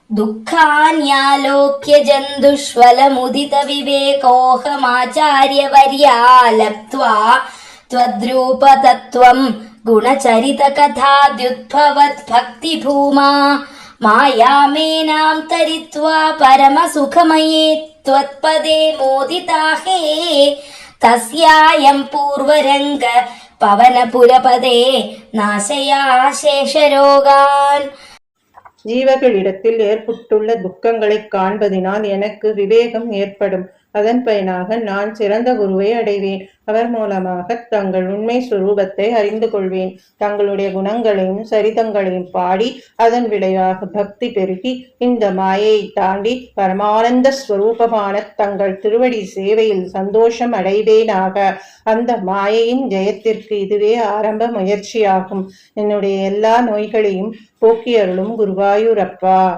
दुःखान्यालोक्य जन्तुष्वलमुदित विवेकोऽहमाचार्यवर्या लब्ध्वा त्वद्रूपतत्त्वं गुणचरितकथाद्युद्भवद्भक्तिभूमा मायामेनां तरित्वा परमसुखमये त्वत्पदे मोदिताहे तस्यायं पूर्वरङ्ग पवनपुरपदे नाशया शेषरोगान्. ஜீவர்களிடத்தில் ஏற்பட்டுள்ள துக்கங்களை காண்பதினால் எனக்கு விவேகம் ஏற்படும். அதன் பயனாக நான் சிறந்த குருவை அடைவேன். அவர் மூலமாக தங்கள் உண்மை சுரூபத்தை அறிந்து கொள்வேன். தங்களுடைய குணங்களையும் சரிதங்களையும் பாடி அதன் விளைவாக பக்தி பெருகி இந்த மாயையை தாண்டி பரமானந்த ஸ்வரூபமான தங்கள் திருவடி சேவையில் சந்தோஷம் அடைவேனாக. அந்த மாயையின் ஜெயத்திற்கு இதுவே ஆரம்ப முயற்சியாகும். என்னுடைய எல்லா நோய்களையும் போக்கியருளும் குருவாயூரப்பா.